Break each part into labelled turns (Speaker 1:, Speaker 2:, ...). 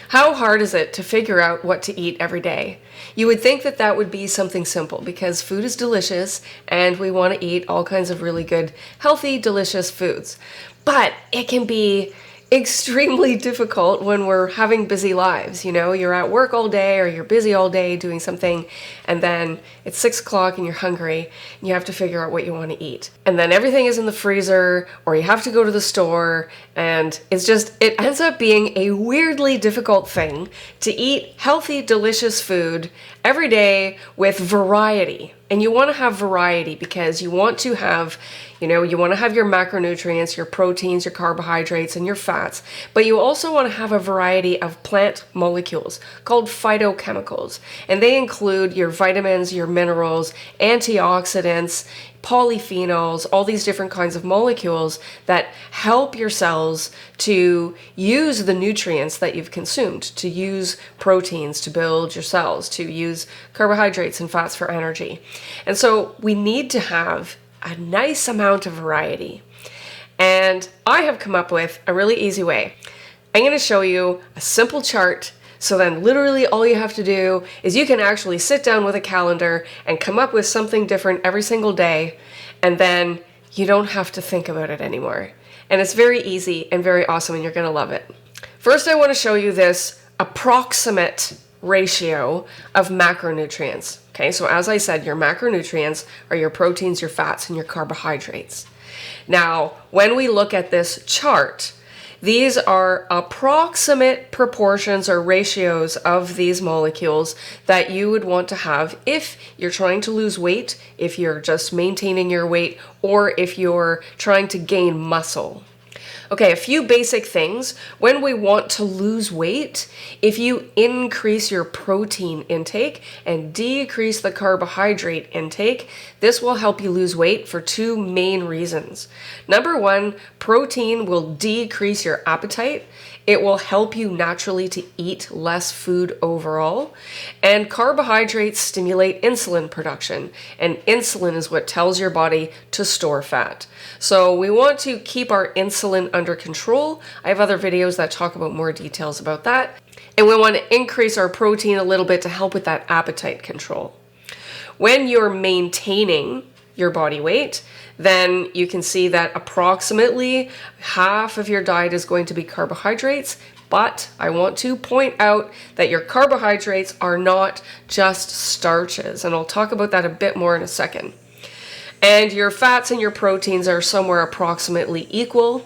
Speaker 1: How hard is it to figure out what to eat every day? You would think that that would be something simple because food is delicious and we want to eat all kinds of really good, healthy, delicious foods. But it can be extremely difficult when we're having busy lives. You know, you're at work all day or you're busy all day doing something, and then it's 6 o'clock and you're hungry and you have to figure out what you want to eat. And then everything is in the freezer or you have to go to the store, and it ends up being a weirdly difficult thing to eat healthy, delicious food every day with variety. And you want to have variety because you want to have, you want to have your macronutrients, your proteins, your carbohydrates, and your fats, but you also want to have a variety of plant molecules called phytochemicals. And they include your vitamins, your minerals, antioxidants, polyphenols, all these different kinds of molecules that help your cells to use the nutrients that you've consumed, to use proteins to build your cells, to use carbohydrates and fats for energy. And so we need to have a nice amount of variety. And I have come up with a really easy way. I'm going to show you a simple chart. So then literally all you have to do is you can actually sit down with a calendar and come up with something different every single day, and then you don't have to think about it anymore. And it's very easy and very awesome, and you're going to love it. First, I want to show you this approximate ratio of macronutrients. Okay, so as I said, your macronutrients are your proteins, your fats, and your carbohydrates. Now, when we look at this chart, these are approximate proportions or ratios of these molecules that you would want to have if you're trying to lose weight, if you're just maintaining your weight, or if you're trying to gain muscle. Okay, a few basic things. When we want to lose weight, if you increase your protein intake and decrease the carbohydrate intake, this will help you lose weight for two main reasons. Number one, protein will decrease your appetite. It will help you naturally to eat less food overall. And carbohydrates stimulate insulin production, and insulin is what tells your body to store fat. So we want to keep our insulin under control. I have other videos that talk about more details about that. And we want to increase our protein a little bit to help with that appetite control. When you're maintaining your body weight, then you can see that approximately half of your diet is going to be carbohydrates. But I want to point out that your carbohydrates are not just starches, and I'll talk about that a bit more in a second. And your fats and your proteins are somewhere approximately equal.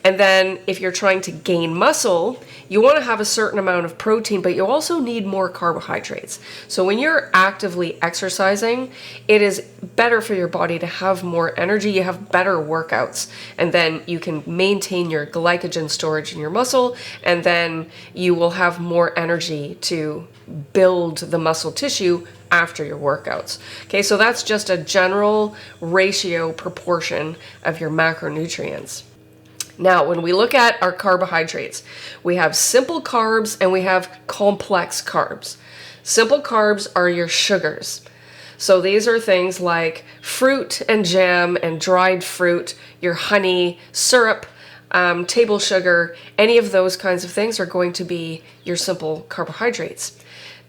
Speaker 1: And then if you're trying to gain muscle, you want to have a certain amount of protein, but you also need more carbohydrates. So when you're actively exercising, it is better for your body to have more energy. You have better workouts, and then you can maintain your glycogen storage in your muscle, and then you will have more energy to build the muscle tissue after your workouts. Okay, so that's just a general ratio proportion of your macronutrients. Now, when we look at our carbohydrates, we have simple carbs and we have complex carbs. Simple carbs are your sugars. So these are things like fruit and jam and dried fruit, your honey, syrup, table sugar, any of those kinds of things are going to be your simple carbohydrates.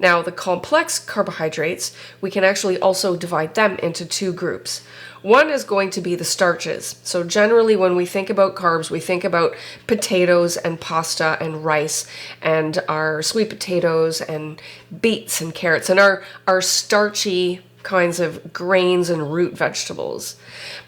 Speaker 1: Now, the complex carbohydrates, we can actually also divide them into two groups. One is going to be the starches. So generally when we think about carbs, we think about potatoes and pasta and rice and our sweet potatoes and beets and carrots and our starchy kinds of grains and root vegetables.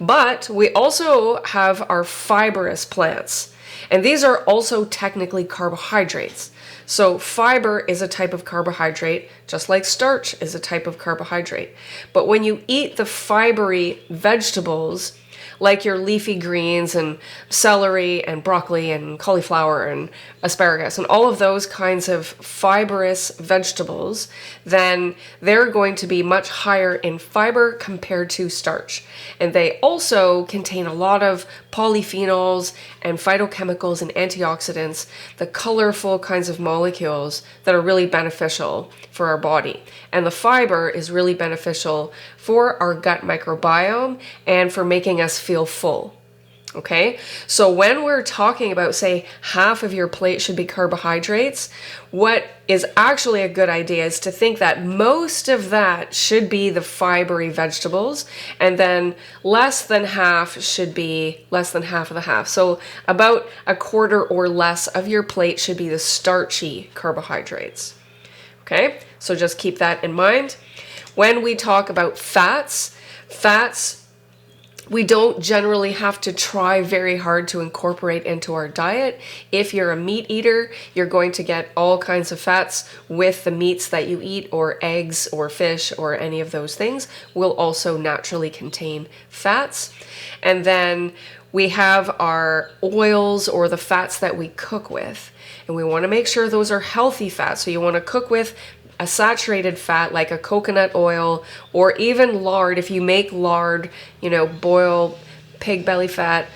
Speaker 1: But we also have our fibrous plants, and these are also technically carbohydrates. So fiber is a type of carbohydrate, just like starch is a type of carbohydrate. But when you eat the fibery vegetables, like your leafy greens and celery and broccoli and cauliflower and asparagus and all of those kinds of fibrous vegetables, then they're going to be much higher in fiber compared to starch. And they also contain a lot of polyphenols and phytochemicals and antioxidants, the colorful kinds of molecules that are really beneficial for our body. And the fiber is really beneficial for our gut microbiome and for making us feel full. Okay, so when we're talking about, say, half of your plate should be carbohydrates, what is actually a good idea is to think that most of that should be the fibery vegetables, and then less than half should be less than half of the half. So about a quarter or less of your plate should be the starchy carbohydrates. Okay, so just keep that in mind. When we talk about fats, we don't generally have to try very hard to incorporate into our diet. If you're a meat eater, you're going to get all kinds of fats with the meats that you eat, or eggs or fish or any of those things will also naturally contain fats. And then we have our oils, or the fats that we cook with. And we want to make sure those are healthy fats. So you want to cook with a saturated fat like a coconut oil, or even lard. If you make lard, boil pig belly fat,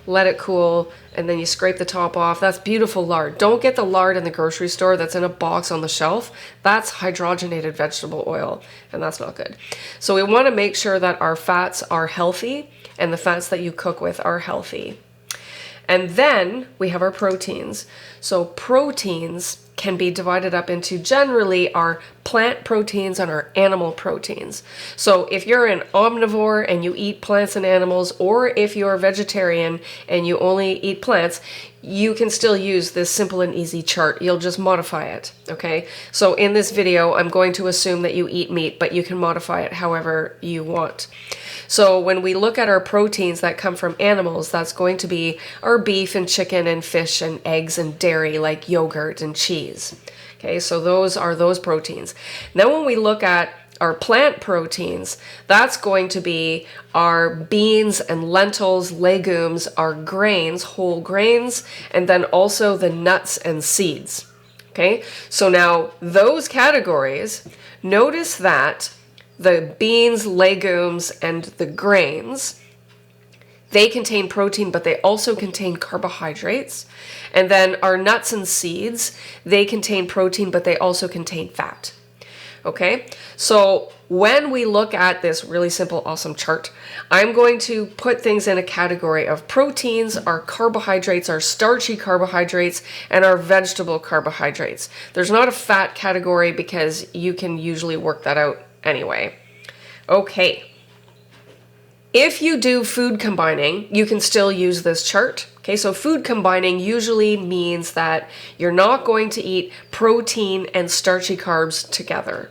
Speaker 1: let it cool, and then you scrape the top off. That's beautiful lard. Don't get the lard in the grocery store that's in a box on the shelf. That's hydrogenated vegetable oil, and that's not good. So we want to make sure that our fats are healthy and the fats that you cook with are healthy. And then we have our proteins. So proteins can be divided up into generally our plant proteins and our animal proteins. So if you're an omnivore and you eat plants and animals, or if you're a vegetarian and you only eat plants, you can still use this simple and easy chart. You'll just modify it, okay? So in this video, I'm going to assume that you eat meat, but you can modify it however you want. So when we look at our proteins that come from animals, that's going to be our beef and chicken and fish and eggs and dairy like yogurt and cheese. Okay, so those are those proteins. Then when we look at our plant proteins, that's going to be our beans and lentils, legumes, our grains, whole grains, and then also the nuts and seeds. Okay, so now those categories, notice that the beans, legumes, and the grains, they contain protein, but they also contain carbohydrates. And then our nuts and seeds, they contain protein, but they also contain fat. Okay, so when we look at this really simple, awesome chart, I'm going to put things in a category of proteins, our carbohydrates, our starchy carbohydrates, and our vegetable carbohydrates. There's not a fat category because you can usually work that out anyway. Okay. If you do food combining, you can still use this chart. Okay, so food combining usually means that you're not going to eat protein and starchy carbs together.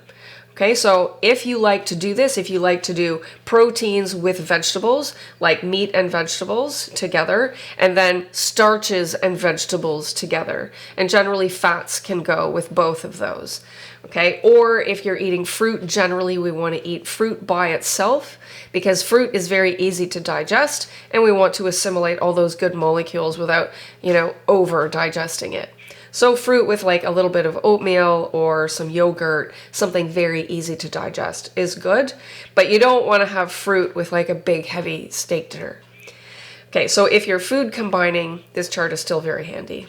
Speaker 1: Okay, so if you like to do this, if you like to do proteins with vegetables, like meat and vegetables together, and then starches and vegetables together, and generally fats can go with both of those. Okay, or if you're eating fruit, generally we want to eat fruit by itself because fruit is very easy to digest and we want to assimilate all those good molecules without, over digesting it. So fruit with like a little bit of oatmeal or some yogurt, something very easy to digest is good, but you don't want to have fruit with like a big heavy steak dinner. Okay, so if you're food combining, this chart is still very handy.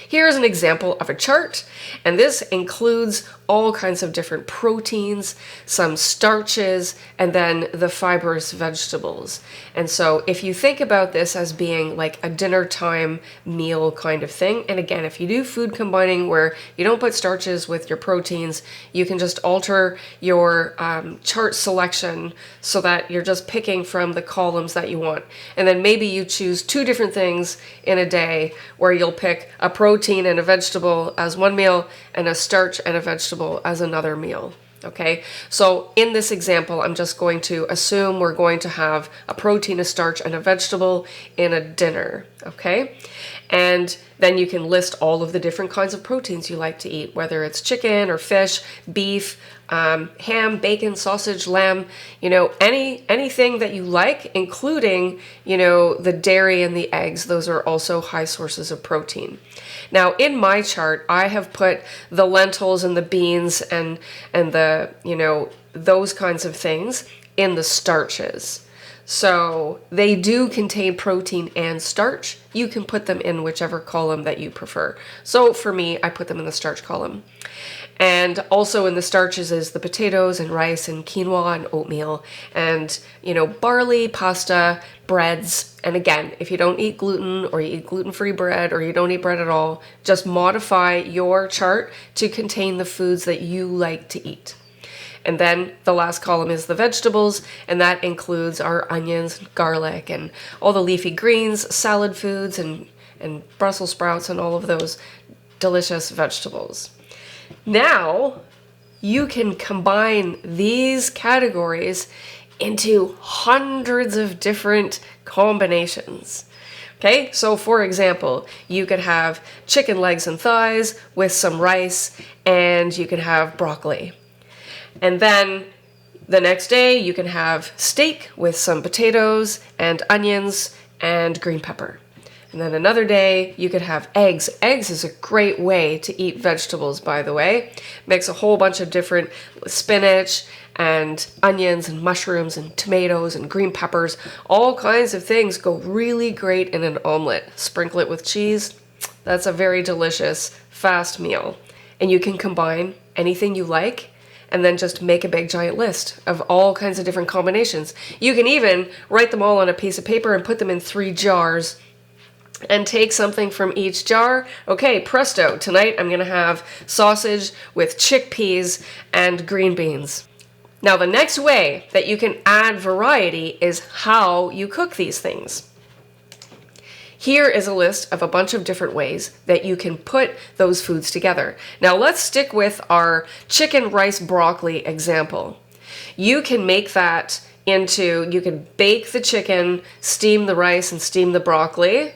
Speaker 1: Here's an example of a chart, and this includes all kinds of different proteins, some starches, and then the fibrous vegetables. And so if you think about this as being like a dinner time meal kind of thing, and again, if you do food combining where you don't put starches with your proteins, you can just alter your chart selection so that you're just picking from the columns that you want. And then maybe you choose 2 different things in a day where you'll pick a protein and a vegetable as one meal and a starch and a vegetable as another meal. Okay, so in this example, I'm just going to assume we're going to have a protein, a starch, and a vegetable in a dinner. Okay, and then you can list all of the different kinds of proteins you like to eat, whether it's chicken or fish, beef, ham, bacon, sausage, lamb, anything that you like, including, the dairy and the eggs. Those are also high sources of protein. Now, in my chart, I have put the lentils and the beans and the, those kinds of things in the starches. So they do contain protein and starch. You can put them in whichever column that you prefer. So for me, I put them in the starch column. And also in the starches is the potatoes and rice and quinoa and oatmeal and, barley, pasta, breads. And again, if you don't eat gluten or you eat gluten-free bread or you don't eat bread at all, just modify your chart to contain the foods that you like to eat. And then the last column is the vegetables, and that includes our onions, garlic, and all the leafy greens, salad foods, and Brussels sprouts, and all of those delicious vegetables. Now, you can combine these categories into hundreds of different combinations. Okay, so for example, you could have chicken legs and thighs with some rice, and you can have broccoli. And then the next day, you can have steak with some potatoes and onions and green pepper. And then another day, you could have eggs. Eggs is a great way to eat vegetables, by the way. Mix a whole bunch of different spinach and onions and mushrooms and tomatoes and green peppers. All kinds of things go really great in an omelet. Sprinkle it with cheese. That's a very delicious, fast meal. And you can combine anything you like and then just make a big giant list of all kinds of different combinations. You can even write them all on a piece of paper and put them in 3 jars and take something from each jar. Okay, presto, tonight I'm gonna have sausage with chickpeas and green beans. Now the next way that you can add variety is how you cook these things. Here is a list of a bunch of different ways that you can put those foods together. Now let's stick with our chicken rice broccoli example. You can make that into, you can bake the chicken, steam the rice, and steam the broccoli.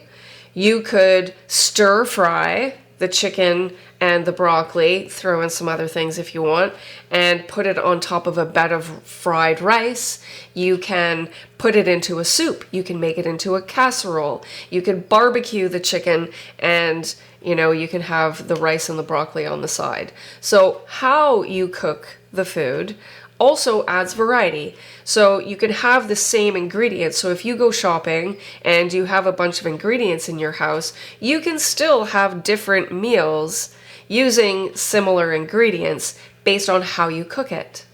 Speaker 1: You could stir fry the chicken and the broccoli, throw in some other things if you want, and put it on top of a bed of fried rice. You can put it into a soup. You can make it into a casserole. You could barbecue the chicken and, you can have the rice and the broccoli on the side. So how you cook the food also adds variety. So you can have the same ingredients. So if you go shopping and you have a bunch of ingredients in your house, you can still have different meals using similar ingredients based on how you cook it.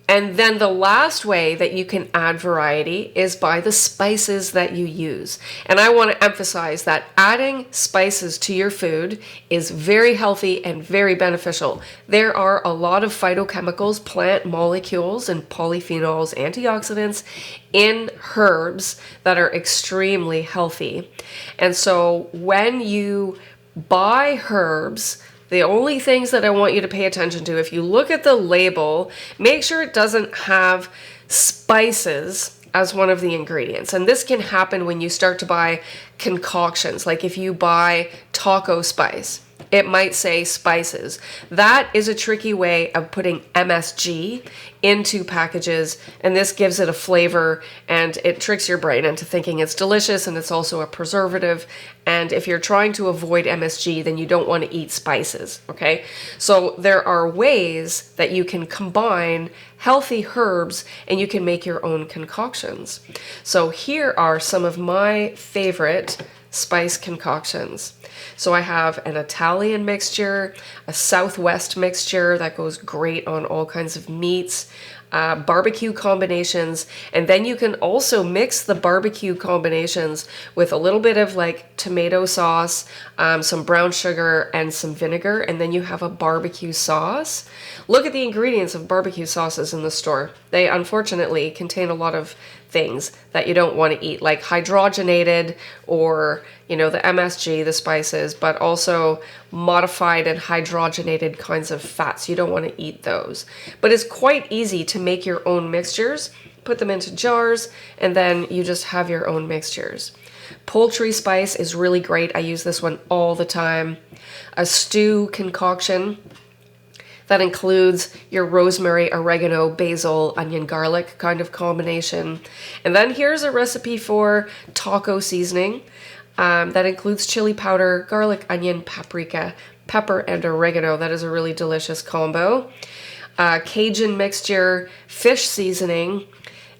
Speaker 1: And then the last way that you can add variety is by the spices that you use. And I want to emphasize that adding spices to your food is very healthy and very beneficial. There are a lot of phytochemicals, plant molecules, and polyphenols, antioxidants in herbs that are extremely healthy. And so when you buy herbs, the only things that I want you to pay attention to, if you look at the label, make sure it doesn't have spices as one of the ingredients. And this can happen when you start to buy concoctions. Like if you buy taco spice, it might say spices. That is a tricky way of putting MSG into packages, and this gives it a flavor, and it tricks your brain into thinking it's delicious, and it's also a preservative. And if you're trying to avoid MSG, then you don't want to eat spices, okay? So there are ways that you can combine healthy herbs and you can make your own concoctions. So here are some of my favorite spice concoctions. So I have an Italian mixture, a Southwest mixture that goes great on all kinds of meats, barbecue combinations, and then you can also mix the barbecue combinations with a little bit of like tomato sauce, some brown sugar, and some vinegar, and then you have a barbecue sauce. Look at the ingredients of barbecue sauces in the store. They unfortunately contain a lot of things that you don't want to eat, like hydrogenated or, the MSG, the spices, but also modified and hydrogenated kinds of fats. You don't want to eat those. But it's quite easy to make your own mixtures, put them into jars, and then you just have your own mixtures. Poultry spice is really great. I use this one all the time. A stew concoction that includes your rosemary, oregano, basil, onion, garlic kind of combination. And then here's a recipe for taco seasoning that includes chili powder, garlic, onion, paprika, pepper, and oregano. That is a really delicious combo. Cajun mixture, fish seasoning.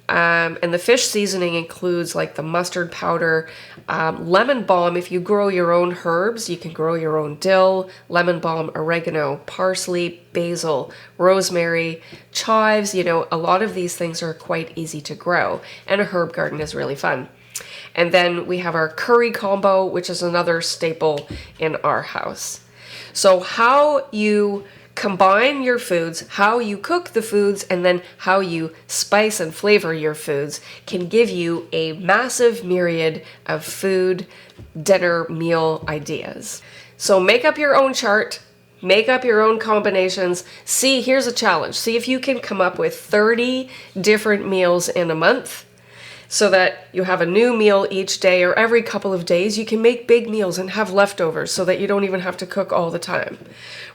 Speaker 1: And the fish seasoning includes like the mustard powder, lemon balm. If you grow your own herbs, you can grow your own dill, lemon balm, oregano, parsley, basil, rosemary, chives. A lot of these things are quite easy to grow, and a herb garden is really fun. And then we have our curry combo, which is another staple in our house. So how you combine your foods, how you cook the foods, and then how you spice and flavor your foods can give you a massive myriad of food, dinner, meal ideas. So make up your own chart, make up your own combinations. See, here's a challenge. See if you can come up with 30 different meals in a month, so that you have a new meal each day, or every couple of days. You can make big meals and have leftovers so that you don't even have to cook all the time,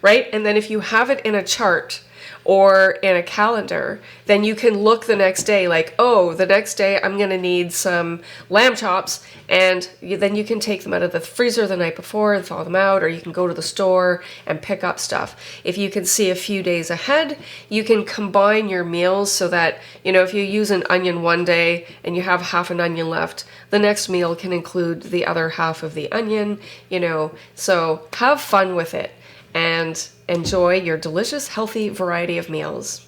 Speaker 1: right? And then if you have it in a chart or in a calendar, then you can look the next day like, oh, the next day I'm going to need some lamb chops, and then you can take them out of the freezer the night before and thaw them out, or you can go to the store and pick up stuff. If you can see a few days ahead, you can combine your meals so that, if you use an onion one day and you have half an onion left, the next meal can include the other half of the onion, so have fun with it and enjoy your delicious, healthy variety of meals.